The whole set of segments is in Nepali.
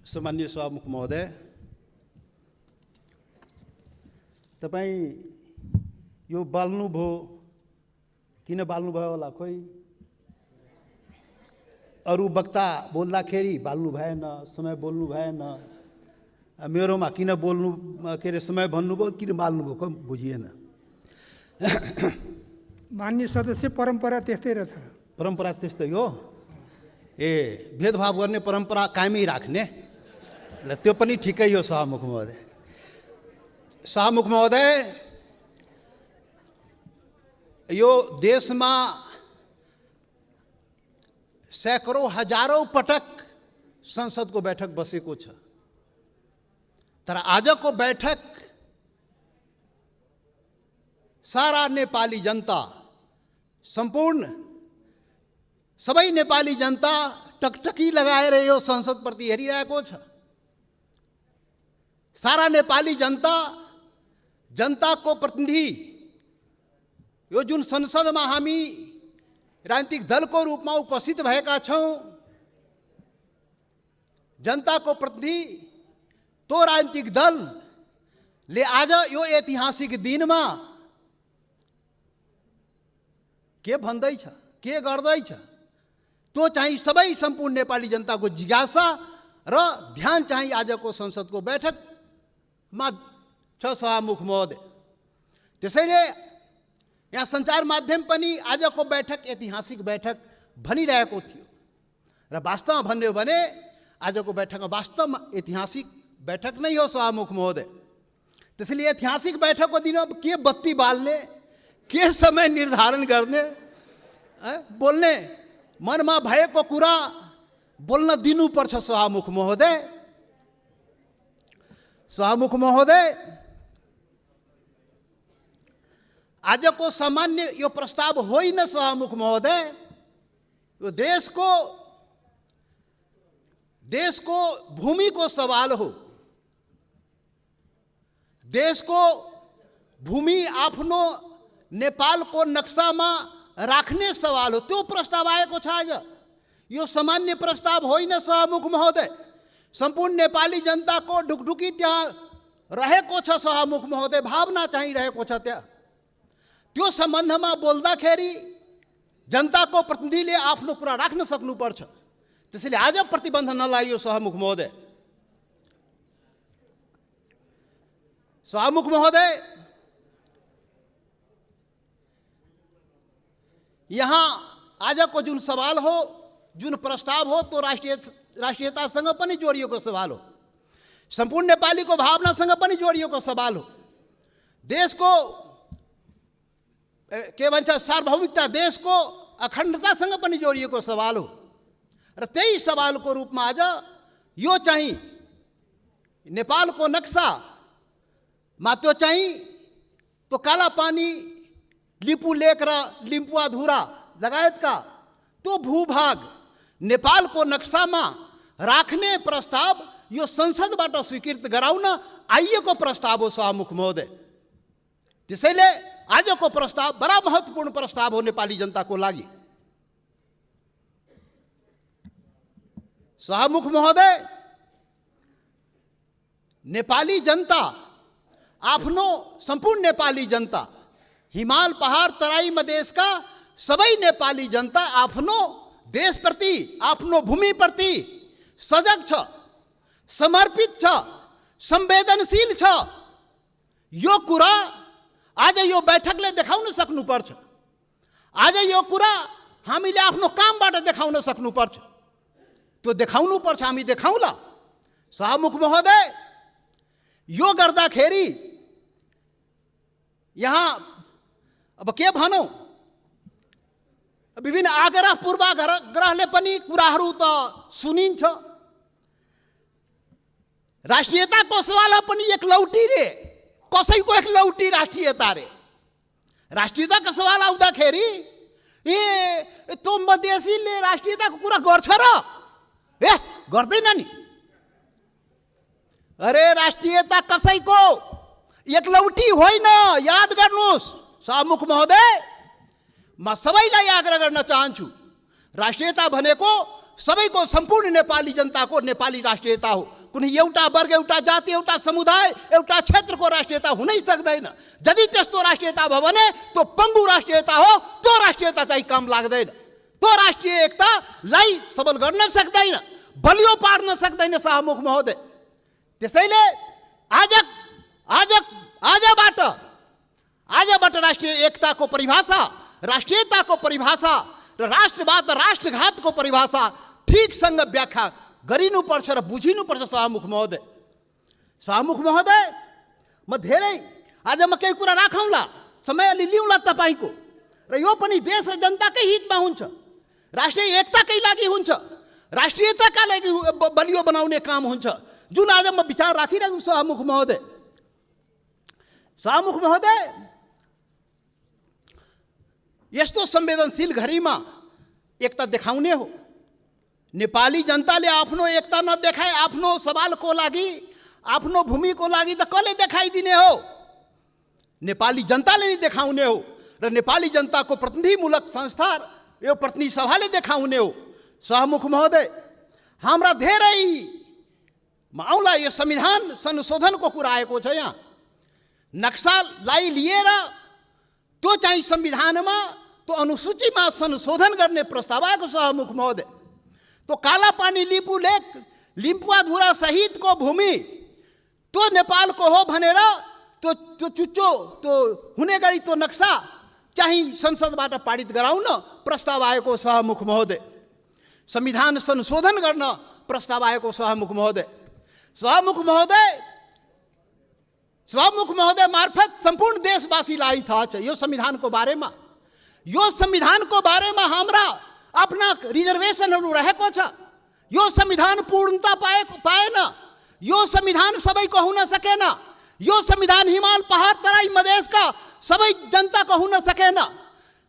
सामान्य सभामुख महोदय, तपाईँ यो बाल्नुभयो, किन बाल्नुभयो होला? खोइ अरू वक्ता बोल्दाखेरि बाल्नु भएन, समय बोल्नु भएन, मेरोमा किन बोल्नु के अरे समय भन्नुभयो, किन बाल्नुभयो खोइ बुझिएन। मान्य सदस्य, परम्परा त्यस्तै रहेछ। परम्परा त्यस्तै हो। भेदभाव गर्ने परम्परा कायमै राख्ने, त्यो पनि ठिकै हो। सभामुख महोदय, सभामुख महोदय, यो देशमा सैकड़ों हजारौं पटक संसदको बैठक बसेको छ, तर आजको बैठक सारा नेपाली जनता, सम्पूर्ण सबै नेपाली जनता टकटकी लगाएर यो संसदप्रति हेरिरहेको छ। सारा नेपाली जनता, जनताको प्रतिनिधि, यो जुन संसदमा हामी राजनीतिक दलको रूपमा उपस्थित भएका छौं, जनताको प्रतिनिधि तो राजनीतिक दलले आज यो ऐतिहासिक दिनमा के भन्दैछ, के गर्दैछ, त्यो चाहिँ सबै सम्पूर्ण नेपाली जनताको जिज्ञासा र ध्यान चाहिँ आजको संसदको बैठकमा छ। सभामुख महोदय, त्यसैले यहाँ सञ्चार माध्यम पनि आजको बैठक ऐतिहासिक बैठक भनिरहेको थियो र वास्तवमा भन्यो भने आजको बैठकमा वास्तवमा ऐतिहासिक बैठक नै हो। सभामुख महोदय, त्यसैले ऐतिहासिक बैठकको दिन अब के बत्ती बाल्ने, के समय निर्धारण गर्ने, बोल्ने मनमा भएको कुरा बोल्न दिनुपर्छ। सभामुख महोदय, सभामुख महोदय, आजको सामान्य यो प्रस्ताव होइन। सभामुख महोदय, यो देशको भूमिको सवाल हो। देशको भूमि आफ्नो नेपालको नक्सामा राख्ने सवाल हो, त्यो प्रस्ताव आएको छ आज। यो सामान्य प्रस्ताव होइन। सभामुख महोदय, सम्पूर्ण नेपाली जनताको ढुकढुकी त्यहाँ रहेको छ। सभामुख महोदय, भावना चाहिँ रहेको छ त्यहाँ। त्यो सम्बन्धमा बोल्दाखेरि जनताको प्रतिनिधिले आफ्नो कुरा राख्न सक्नुपर्छ। त्यसैले आज प्रतिबन्ध नलागियो। सभामुख महोदय, सभामुख महोदय, यहाँ आजको जुन सवाल हो, जुन प्रस्ताव हो, तो राष्ट्रियतासँग पनि जोडिएको सवाल हो, सम्पूर्ण नेपालीको भावनासँग पनि जोडिएको सवाल हो, देशको के भन्छ सार्वभौमिकता, देशको अखण्डतासँग पनि जोडिएको सवाल हो। र त्यही सवालको रूपमा आज यो चाहिँ नेपालको नक्सामा त्यो चाहिँ तो कालापानी, लिपु लेक र लिम्पुवाधुरा लगायतका त्यो भूभाग नेपालको नक्सामा राख्ने प्रस्ताव यो संसदबाट स्वीकृत गराउन आइएको प्रस्ताव हो। सभामुख महोदय, त्यसैले आजको प्रस्ताव बडा महत्त्वपूर्ण प्रस्ताव हो नेपाली जनताको लागि। सभामुख महोदय, नेपाली जनता आफ्नो, सम्पूर्ण नेपाली जनता, हिमाल पहाड तराई मधेसका सबै नेपाली जनता आफ्नो देशप्रति, आफ्नो भूमिप्रति सजग छ, समर्पित छ, संवेदनशील छ। यो कुरा आज यो बैठकले देखाउन सक्नुपर्छ। आज यो कुरा हामीले आफ्नो कामबाट देखाउन सक्नुपर्छ। त्यो देखाउनुपर्छ, हामी देखाउला। सभामुख महोदय, यो गर्दाखेरि यहाँ अब के भनौँ, विभिन्न आग्रह पूर्वाग्रहले पनि कुराहरू त सुनिन्छ। राष्ट्रियताको सवाल पनि एक लौटी रे, कसैको एक लौटी राष्ट्रियता रे। राष्ट्रियताको सवाल आउँदाखेरि त्यो मधेसीले राष्ट्रियताको कुरा गर्छ र? गर्दैन नि। अरे राष्ट्रियता कसैको एक लौटी होइन, याद गर्नुहोस्। सभामुख महोदय, म सबैलाई आग्रह गर्न चाहन्छु, राष्ट्रियता भनेको सबैको, सम्पूर्ण नेपाली जनताको नेपाली राष्ट्रियता हो। कुनै एउटा वर्ग, एउटा जाति, एउटा समुदाय, एउटा क्षेत्रको राष्ट्रियता हुनै सक्दैन। यदि त्यस्तो राष्ट्रियता भयो भने त्यो पङ्गु राष्ट्रियता हो। त्यो राष्ट्रियता चाहिँ काम लाग्दैन। त्यो राष्ट्रिय एकतालाई सबल गर्न सक्दैन, बलियो पार्न सक्दैन शाहमुख महोदय। त्यसैले आजबाट राष्ट्रिय एकताको परिभाषा, राष्ट्रियताको परिभाषा र राष्ट्रवाद र राष्ट्रघातको परिभाषा ठिकसँग व्याख्या गरिनुपर्छ र बुझिनुपर्छ शाहमुख महोदय। शाहमुख महोदय, म धेरै आज म केही कुरा राखौँला, समय अलि लिउँला तपाईँको, र यो पनि देश र जनताकै हितमा हुन्छ, राष्ट्रिय एकताकै लागि हुन्छ, राष्ट्रियताका लागि बलियो बनाउने काम हुन्छ, जुन आज म विचार राखिरहेको शाहमुख महोदय। शाहमुख महोदय, यस्तो संवेदनशील घडीमा एकता देखाउने हो। नेपाली जनताले आफ्नो एकता नदेखाए आफ्नो सवालको लागि, आफ्नो भूमिको लागि त कसले देखाइदिने हो? नेपाली जनताले नै देखाउने हो र नेपाली जनताको प्रतिनिधिमूलक संस्था, यो प्रतिनिधि सभाले देखाउने हो। शाहमुख महोदय, हाम्रा धेरै आउला यो संविधान संशोधनको कुरा आएको छ। यहाँ नक्सालाई लिएर त्यो चाहिँ संविधानमा, त्यो अनुसूचीमा संशोधन गर्ने प्रस्ताव आएको शाहमुख महोदय। त्यो कालापानी लिपु लेक, लिम्पुवाधुरा सहितको भूमि त्यो नेपालको हो भनेर त्यो चुच्चो त्यो हुने गरी त्यो नक्सा चाहिँ संसदबाट पारित गराउन प्रस्ताव आएको शाहमुख महोदय। संविधान संशोधन गर्न प्रस्ताव आएको शाहमुख महोदय। शाहमुख महोदय मार्फत सम्पूर्ण देशवासीलाई थाहा छ यो संविधानको बारेमा। यो संविधानको बारेमा हाम्रा आफ्ना रिजर्भेसनहरू रहेको छ। यो संविधान पूर्णता पाएन। यो संविधान सबैको हुन सकेन। यो संविधान हिमाल, पहाड, तराई, मधेसका सबै जनताको हुन सकेन।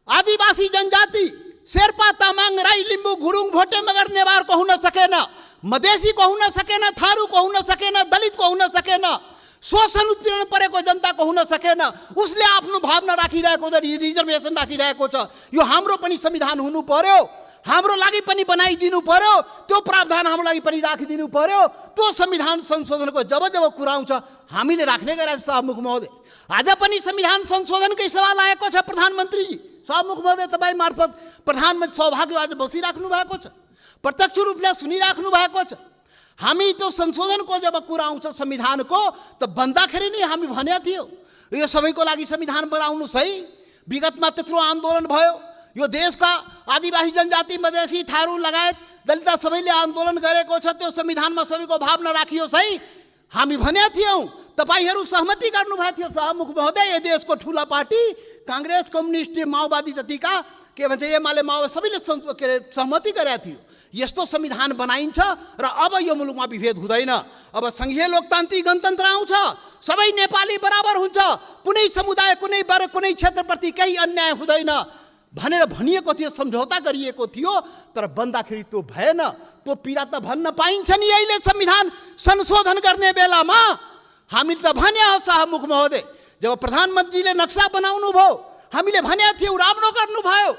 आदिवासी जनजाति, शेर्पा, तामाङ, राई, लिम्बू, गुरुङ, भोटे, मगर, नेवारको हुन सकेन। मधेसीको हुन सकेन, थारूको हुन सकेन, दलितको हुन सकेन, शोषण उत्पीडन परेको जनताको हुन सकेन। उसले आफ्नो भावना राखिरहेको छ, रिजर्भेसन राखिरहेको छ। यो हाम्रो पनि संविधान हुनु पर्यो, हाम्रो लागि पनि बनाइदिनु पर्यो, त्यो प्रावधान हाम्रो लागि पनि राखिदिनु पर्यो। त्यो संविधान संशोधनको जब कुरा आउँछ हामीले राख्ने गरेका शाहमुख महोदय। आज पनि संविधान संशोधनकै सवाल आएको छ प्रधानमन्त्रीजी। शाहमुख महोदय, तपाईँ मार्फत प्रधानमन्त्री सौभाग्य आज बसिराख्नु भएको छ, प्रत्यक्ष रूपले सुनिराख्नु भएको छ। हामी त्यो संशोधनको जब कुरा आउँछ संविधानको, त भन्दाखेरि नै हामी भनेको थियो यो सबैको लागि संविधान बनाउनुहोस् है। विगतमा त्यत्रो आन्दोलन भयो, यो देशका आदिवासी जनजाति, मधेसी, थारू लगायत दलित सबैले आन्दोलन गरेको छ। त्यो संविधानमा सबैको भावना राखियोस् है हामी भनेका थियौँ। तपाईँहरू सहमति गर्नुभएको थियो शाहमुख महोदय। यो देशको ठुला पार्टी काङ्ग्रेस, कम्युनिस्ट, माओवादी जतिका के भन्छ एमाले, माओवादी सबैले सहमति गरेका थियो। यस्तो संविधान बनाइन्छ र अब यो मुलुकमा विभेद हुँदैन। अब संघीय लोकतान्त्रिक गणतन्त्र आउँछ, सबै नेपाली बराबर हुन्छ, कुनै समुदाय, कुनै वर्ग, कुनै क्षेत्रप्रति केही अन्याय हुँदैन भनेर भनिएको थियो, सम्झौता गरिएको थियो। तर बन्दाखेरि त्यो भएन। त्यो पीडा त भन्न पाइन्छ नि अहिले संविधान संशोधन गर्ने बेलामा। हामीले त भने हो शाहमुख महोदय, जब प्रधानमन्त्रीले नक्सा बनाउनु भयो हामीले भनेको थियौँ राम्रो गर्नुभयो।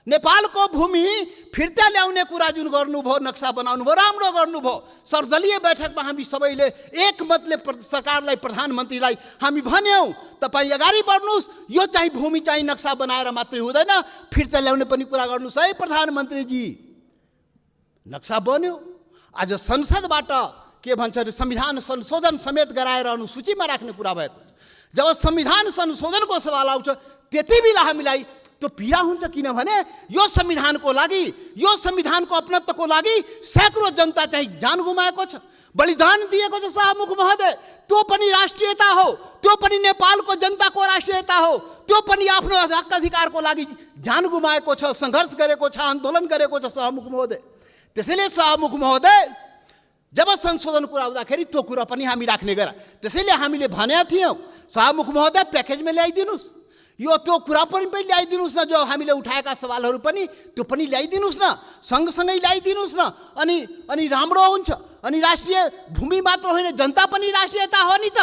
नेपालको भूमि फिर्ता ल्याउने कुरा जुन गर्नुभयो, नक्सा बनाउनु भयो, राम्रो गर्नुभयो। सर्वदलीय बैठकमा हामी सबैले एकमतले सरकारलाई, प्रधानमन्त्रीलाई हामी भन्यौँ तपाईँ अगाडि बढ्नुहोस्, यो चाहिँ भूमि चाहिँ नक्सा बनाएर मात्रै हुँदैन, फिर्ता ल्याउने पनि कुरा गर्नुहोस् है प्रधानमन्त्रीजी। नक्सा बन्यो। आज संसदबाट के भन्छ अरे संविधान संशोधन समेत गराएर अनुसूचीमा राख्ने कुरा भएको छ। जब संविधान संशोधनको सवाल आउँछ त्यति बेला हामीलाई त्यो पीडा हुन्छ, किनभने यो संविधानको लागि, यो संविधानको अपनत्वको लागि सैकड़ों जनता चाहिँ जान गुमाएको छ, बलिदान दिएको छ शाहमुख महोदय। त्यो पनि राष्ट्रियता हो, त्यो पनि नेपालको जनताको राष्ट्रियता हो, त्यो पनि आफ्नो हक अधिकारको लागि जान गुमाएको छ, सङ्घर्ष गरेको छ, आन्दोलन गरेको छ शाहमुख महोदय। त्यसैले शाहमुख महोदय जब संशोधन कुरा आउँदाखेरि त्यो कुरा पनि हामी राख्ने गरा। त्यसैले हामीले भनेका थियौँ शाहमुख महोदय प्याकेजमा ल्याइदिनुहोस्, यो त्यो कुरा पनि ल्याइदिनुहोस् न, जो हामीले उठाएका सवालहरू पनि त्यो पनि ल्याइदिनुहोस् न, सँगसँगै ल्याइदिनुहोस् न। अनि राम्रो हुन्छ। अनि राष्ट्रिय भूमि मात्र होइन, जनता पनि राष्ट्रियता हो नि त।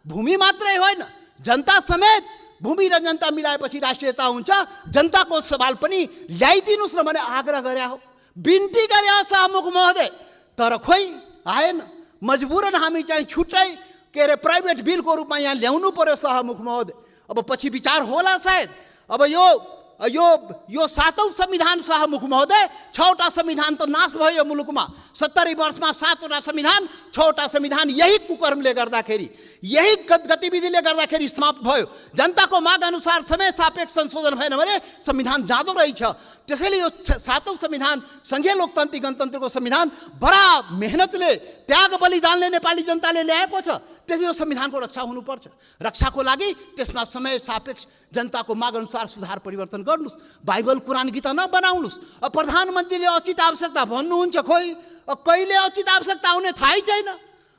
भूमि मात्रै होइन, जनता समेत, भूमि र जनता मिलाएपछि राष्ट्रियता हुन्छ। जनताको सवाल पनि ल्याइदिनुहोस् न भने आग्रह गरे हो, बिन्ती गरे हो शाहमुख महोदय। तर खोइ आएन। मजबुरन हामी चाहिँ छुट्टै के अरे प्राइभेट बिलको रूपमा यहाँ ल्याउनु पर्यो सभामुख महोदय। अब पछि विचार होला सायद। अब यो 7औं संविधान सभामुख महोदय, 6वटा संविधान त नाश भयो मुलुकमा। 70 वर्षमा 7वटा संविधान, 6वटा संविधान यही कुकर्मले गर्दाखेरि, यही गतिविधिले गर्दाखेरि समाप्त भयो। जनताको माग अनुसार समय सापेक्ष संशोधन भएन भने संविधान जाँदो रहेछ। त्यसैले यो 7औं संविधान, संघीय लोकतान्त्रिक गणतन्त्रको संविधान बडा मेहनतले, त्याग बलिदानले नेपाली जनताले ल्याएको छ। त्यसले यो संविधानको रक्षा हुनुपर्छ। रक्षाको लागि त्यसमा समय सापेक्ष जनताको माग अनुसार सुधार परिवर्तन गर्नुस्। बाइबल कुरान गीता नबनाउनुस्। अब प्रधानमन्त्रीले उचित आवश्यकता भन्नुहुन्छ, खोइ कहिले उचित आवश्यकता आउने थाहै छैन।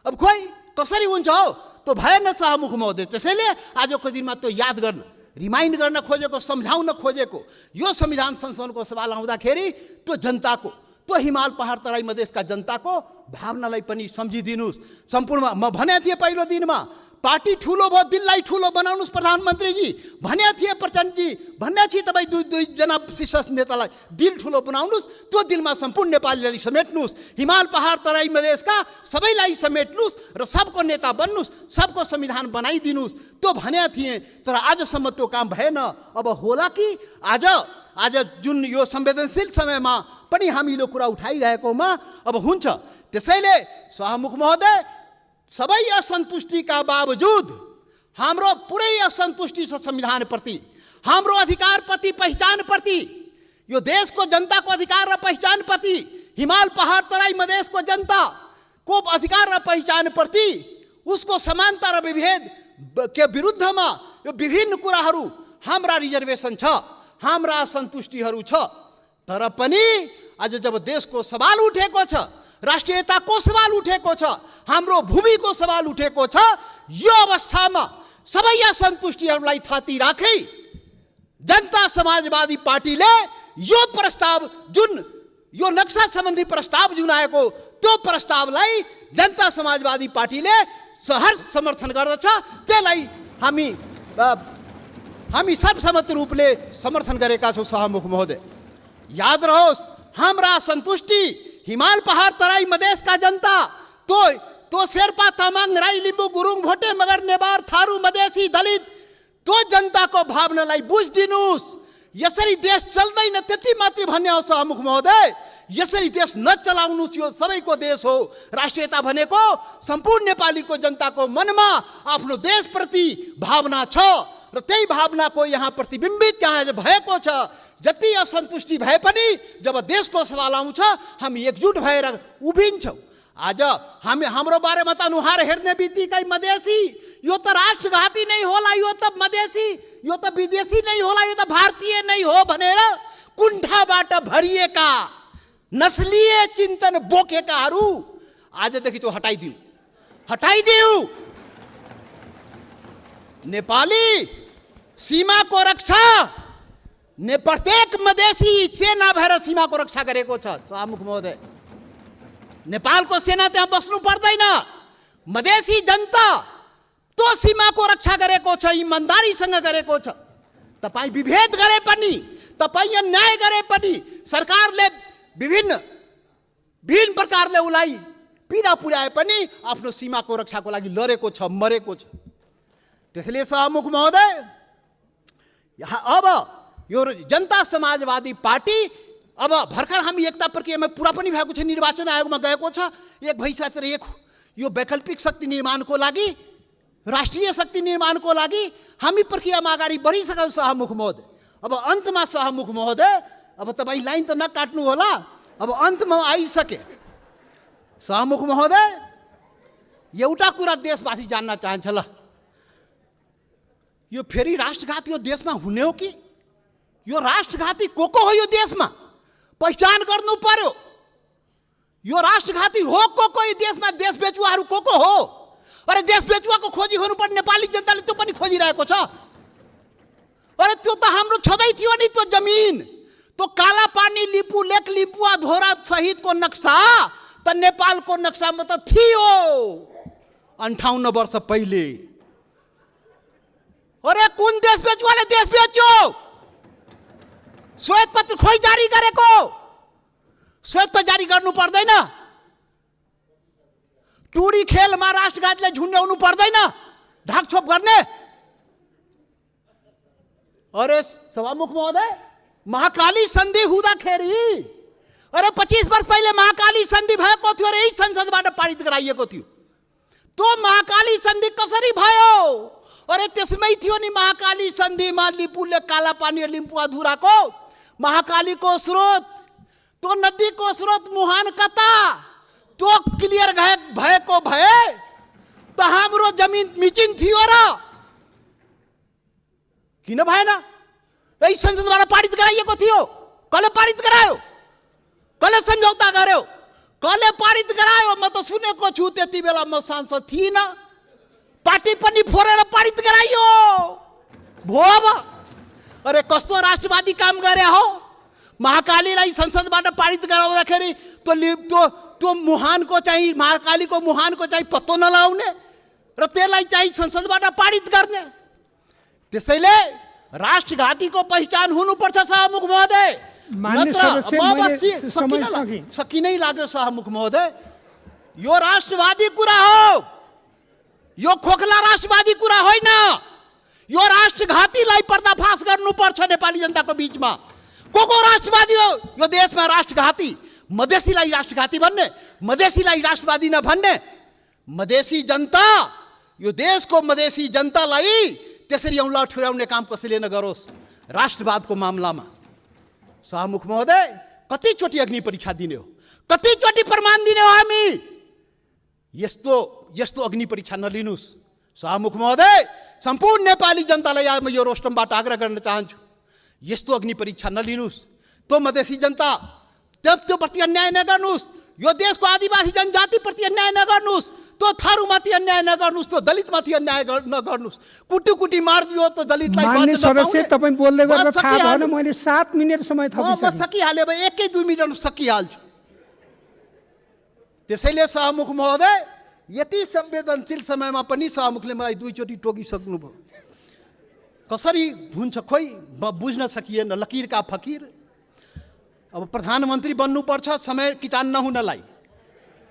अब खोइ कसरी हुन्छ हो, त्यो भएन सभामुख महोदय। त्यसैले आजको दिनमा त्यो याद गर्न, रिमाइन्ड गर्न खोजेको, सम्झाउन खोजेको यो संविधान संशोधनको सवाल आउँदाखेरि त्यो जनताको, त्यो हिमाल पहाड तराई मधेसका जनताको भावनालाई पनि सम्झिदिनुहोस्। सम्पूर्ण म भने थिएँ पहिलो दिनमा, पार्टी ठुलो भयो, दिललाई ठुलो बनाउनुहोस् प्रधानमन्त्रीजी भने थिए, प्रचण्डजी भन्ने थिए। तपाईँ दुईजना शीर्ष नेतालाई दिल ठुलो बनाउनुहोस्, त्यो दिलमा सम्पूर्ण नेपालीलाई समेट्नुहोस्, हिमाल पहाड तराई मधेसका सबैलाई समेट्नुहोस् र सबको नेता बन्नुहोस्, सबको संविधान बनाइदिनुहोस्, त्यो भने थिएँ। तर आजसम्म त्यो काम भएन। अब होला कि आज जुन यो संवेदनशील समयमा पनि हामी यो कुरा उठाइरहेकोमा अब हुन्छ। त्यसैले सभामुख महोदय, सबै असन्तुष्टिका बावजुद हाम्रो पुरै असन्तुष्टि छ संविधानप्रति, हाम्रो अधिकारप्रति, पहिचानप्रति, यो देशको जनताको अधिकार र पहिचानप्रति, हिमाल पहाड तराई मधेसको जनताको अधिकार र पहिचानप्रति, उसको समानता र विभेद के विरुद्धमा यो विभिन्न कुराहरू, हाम्रा रिजर्भेसन छ, हाम्रा असन्तुष्टिहरू छ। तर पनि आज जब देशको सवाल उठेको छ, राष्ट्रियताको सवाल उठेको छ, हाम्रो भूमिको सवाल उठेको छ, यो अवस्थामा सबै असन्तुष्टिहरूलाई थाती राखी जनता समाजवादी पार्टीले यो प्रस्ताव, जुन यो नक्सा सम्बन्धी प्रस्ताव जुन आएको, त्यो प्रस्तावलाई जनता समाजवादी पार्टीले सहर्ष समर्थन गर्दछ। त्यसलाई हामी सर्वसम्मत रूपले समर्थन गरेका छौँ सभामुख महोदय। याद रहोस्, हाम्रा असन्तुष्टि हिमाल पहाड तराई मधेसका जनता, तो शेर्पा तामाङ राई लिम्बू गुरुङ भोटे मगर नेवार थारू मधेसी दलित, तो जनताको भावनालाई बुझिदिनुहोस्। यसरी देश चल्दैन त्यति मात्रै भन्ने हो सभामुख महोदय। यसरी देश नचलाउनुहोस्, यो सबैको देश हो। राष्ट्रियता भनेको सम्पूर्ण नेपालीको जनताको मनमा आफ्नो देशप्रति भावना छ र त्यही भावनाको यहाँ प्रतिबिम्बित यहाँ भएको छ। जति असन्तुष्टि भए पनि जब देशको सवाल आउँछ हामी एकजुट भएर उभिन्छौँ। आज हाम्रो बारेमा त अनुहार हेर्ने बित्तिकै मधेसी, यो त राष्ट्रघाती नै होला, यो त मधेसी, यो त विदेशी नै होला, यो त भारतीय नै हो भनेर कुण्ठाबाट भरिएका नस्लीय चिन्तन बोकेकाहरू आजदेखि त्यो हटाइदिऊ। नेपाली सीमाको रक्षा प्रत्येक मधेसी सेना भएर सीमाको रक्षा गरेको छ सभामुख महोदय। नेपालको सेना त्यहाँ बस्नु पर्दैन। मधेसी जनता त्यो सीमाको रक्षा गरेको छ, इमान्दारीसँग गरेको छ। तपाईँ विभेद गरे पनि, तपाईँ अन्याय गरे पनि, सरकारले विभिन्न प्रकारले उसलाई पीडा पुर्याए पनि आफ्नो सीमाको रक्षाको लागि लडेको छ, मरेको छ। त्यसैले सभामुख महोदय, अब यो जनता समाजवादी पार्टी, अब भर्खर हामी एकता प्रक्रियामा पुरा पनि भएको छ, निर्वाचन आयोगमा गएको छ। एक भइसकेर यो वैकल्पिक शक्ति निर्माणको लागि, राष्ट्रिय शक्ति निर्माणको लागि हामी प्रक्रियामा अगाडि बढिसक्यौँ सभामुख महोदय। अब अन्तमा सभामुख महोदय, अब तपाईँ लाइन त नकाट्नु होला, अब अन्तमा आइसके। सभामुख महोदय, एउटा कुरा देशवासी जान्न चाहन्छ, ल यो फेरि राष्ट्रघात यो देशमा हुने हो कि? यो राष्ट्रघाती को हो यो देशमा? पहिचान गर्नु पर्यो। यो राष्ट्रघाती हो को यो देशमा? देश बेचुवाहरू को हो? अरे देश बेचुवाको खोजी हुनुपर्ने नेपाली जनताले त्यो पनि खोजिरहेको छ। अरे त्यो त हाम्रो छँदै थियो नि, त्यो जमिन, त्यो काला पानी लिपु लेक लिपुवा धोरा सहितको नक्सा त नेपालको नक्सामा त थियो 58 वर्ष पहिले। अरे कुन देश बेचुवाले देश बेच्यो? श्वेत पत्र खोइ जारी गरेको? श्वेत पत्र जारी गर्नु पर्दैन? टुडी खेलमा राष्ट्रघातलाई झुन्ड्याउनु पर्दैन, ढाकछोप गर्ने। अरे सभामुख महोदय, महाकाली सन्धि हुँदाखेरि, अरे 25 वर्ष पहिले महाकाली सन्धि भएको थियो र यही संसदबाट पारित गराइएको थियो। त्यो महाकाली सन्धि कसरी भयो? अरे त्यसमै थियो नि महाकाली सन्धिमा लिपुले कालापानी र लिम्पुवाधुराको महाकालीको स्रोत, त्यो नदीको स्रोत मुहान कता, त्यो क्लियर भएको भए त हाम्रो जमिन मिचिन थियो र किन भएन? यही संसदबाट पारित गराइएको थियो। कसले पारित गरायो? कसले सम्झौता गर्यो? कसले पारित गरायो? म त सुनेको छु, त्यति बेला म सांसद थिइनँ, पार्टी पनि फोरेर पारित गराइयो भो। अब अरे कस्तो राष्ट्रवादी काम गरे हो? महाकालीलाई संसदबाट पारित गराउँदाखेरि त्यो मुहानको चाहिँ, महाकालीको मुहानको चाहिँ पत्तो नलाउने र त्यसलाई चाहिँ संसदबाट पारित गर्ने। त्यसैले राष्ट्रघातीको पहिचान हुनुपर्छ सभामुख महोदय। सकिनै लाग्यो सभामुख महोदय। यो राष्ट्रवादी कुरा हो, यो खोखला राष्ट्रवादी कुरा होइन। यो राष्ट्रघातीलाई पर्दाफास गर्नुपर्छ नेपाली जनताको बीचमा। को राष्ट्रवादी हो यो देशमा? राष्ट्रघाती, मधेसीलाई राष्ट्रघाती भन्ने, मधेसीलाई राष्ट्रवादी नभन्ने। मधेसी जनता, यो देशको मधेसी जनतालाई त्यसरी औँला ठुर्याउने काम कसैले नगरोस् राष्ट्रवादको मामलामा। सभामुख महोदय, कतिचोटि अग्नि परीक्षा दिने हो, कतिचोटि प्रमाण दिने हो हामी? यस्तो अग्नि परीक्षा नलिनुहोस् सभामुख महोदय। सम्पूर्ण नेपाली जनतालाई आज म यो रोस्टमबाट आग्रह गर्न चाहन्छु, यस्तो अग्नि परीक्षा नलिनुहोस्। त्यो मधेसी जनता त्यो प्रति अन्याय नगर्नुहोस्, यो देशको आदिवासी जनजातिप्रति अन्याय नगर्नुहोस्, त्यो थारूमाथि अन्याय नगर्नुहोस्, त्यो दलितमाथि अन्याय नगर्नुहोस्। कुटी मारिदियो त दलितलाई। माननीय सदस्य, तपाईँ बोल्दै गर्दा थाहा भएन, मैले 7 मिनेट समय थपिसकेँ। म सकिहालेँ, 1-2 मिनट सकिहाल्छु। त्यसैले सभामुख महोदय, यति संवेदनशील समयमा पनि सभामुखले मलाई 2 चोटि टोकिसक्नुभयो। कसरी हुन्छ खोइ बुझ्न सकिएन। लकीर का फकीर। अब प्रधानमन्त्री बन्नुपर्छ समय किटान नहुनलाई।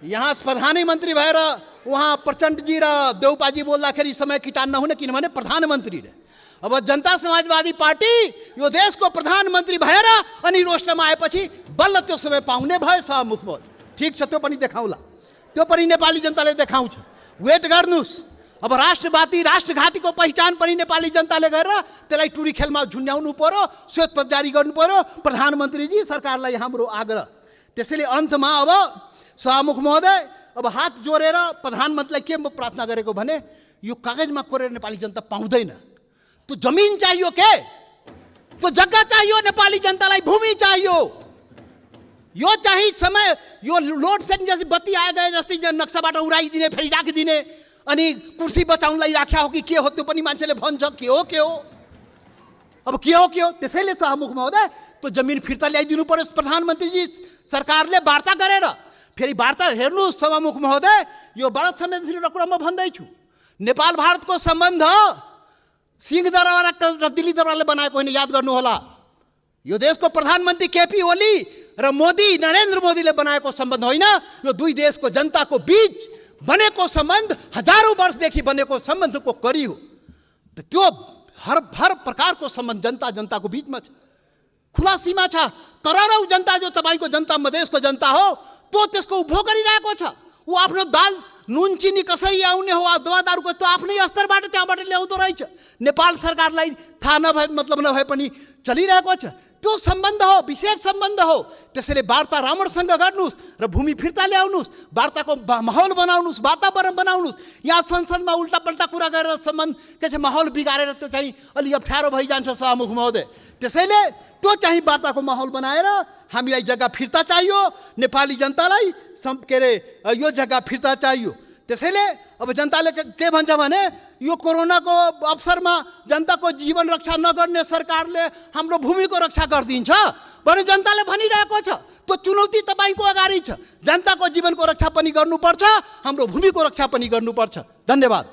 यहाँ प्रधानमन्त्री भएर उहाँ प्रचण्डजी र देउपाजी बोल्दाखेरि समय किटान नहुने, किनभने प्रधानमन्त्री रे। अब जनता समाजवादी पार्टी यो देशको प्रधानमन्त्री भएर अनि रोस्टमा आएपछि बल्ल त्यो समय पाउने भयो सभामुख महोदय। ठिक छ, त्यो पनि देखाउला, त्यो पनि नेपाली जनताले देखाउँछ। वेट गर्नुहोस्। अब राष्ट्रघातीको पहिचान पनि नेपाली जनताले गरेर त्यसलाई टुरी खेलमा झुन्ड्याउनु पर्यो, श्वेतपत्र जारी गर्नु पर्यो। प्रधानमन्त्रीजी, सरकारलाई हाम्रो आग्रह। त्यसैले अन्तमा अब सभामुख महोदय, अब हात जोडेर प्रधानमन्त्रीलाई के म प्रार्थना गरेको भने, यो कागजमा कोरेर नेपाली जनता पाउँदैन। त्यो जमिन चाहियो के, त्यो जग्गा चाहियो नेपाली जनतालाई, भूमि चाहियो। यो चाहिँ समय, यो लोड सेडिङ जस्तै बत्ती आए गए जस्तै नक्साबाट उडाइदिने, फेरि राखिदिने, अनि कुर्सी बचाउनलाई राख्या हो कि के हो त्यो पनि मान्छेले भन्छ। के हो अब के हो? त्यसैले सभामुख महोदय, त्यो जमिन फिर्ता ल्याइदिनु पर्यो। प्रधानमन्त्रीजी सरकारले वार्ता गरेर, फेरि वार्ता हेर्नुहोस् सभामुख महोदय, यो बडा संवेदनशील कुरा म भन्दैछु। नेपाल भारतको सम्बन्ध सिंहदरबार र दिल्ली दरबारले बनाएको होइन, याद गर्नुहोला। यो देशको प्रधानमन्त्री केपी ओली र मोदी, नरेन्द्र मोदीले बनाएको सम्बन्ध होइन। यो दुई देशको जनताको बीच बनेको सम्बन्ध, हजारौं वर्षदेखि बनेको सम्बन्धको कडी हो। त्यो हर प्रकारको सम्बन्ध जनताको बीचमा छ, खुला सीमा छ। करोडौं जनता जो तपाईको जनता, मधेसको जनता हो, त्यो त्यसको उपभोग गरिरहेको छ। ऊ आफ्नो दाल नुन चिनी कसरी आउने हो, दवा दारूको त्यो आफ्नै स्तरबाट त्यहाँबाट ल्याउँदो रहेछ। नेपाल सरकारलाई थाहा नभए, मतलब नभए पनि चलिरहेको छ। त्यो सम्बन्ध हो, विशेष सम्बन्ध हो। त्यसैले वार्ता राम्रोसँग गर्नुहोस् र भूमि फिर्ता ल्याउनुहोस्, वार्ताको माहौल बनाउनुहोस्, वातावरण बनाउनुहोस्। यहाँ संसदमा उल्टा पल्टा कुरा गरेर सम्बन्ध के छ माहौल बिगारेर त्यो चाहिँ अलि अप्ठ्यारो भइजान्छ सभामुख महोदय। त्यसैले त्यो चाहिँ वार्ताको माहौल बनाएर हामीलाई जग्गा फिर्ता चाहियो, नेपाली जनतालाई के अरे यो जग्गा फिर्ता चाहियो। त्यसैले अब जनताले के भन्छ भने, यो कोरोनाको अवसरमा जनताको जीवन रक्षा नगर्ने सरकारले हाम्रो भूमिको रक्षा गरिदिन्छ भने जनताले भनिरहेको छ। त्यो चुनौती तपाईको अगाडि छ। जनताको जीवनको रक्षा पनि गर्नुपर्छ, हाम्रो भूमिको रक्षा पनि गर्नुपर्छ। धन्यवाद।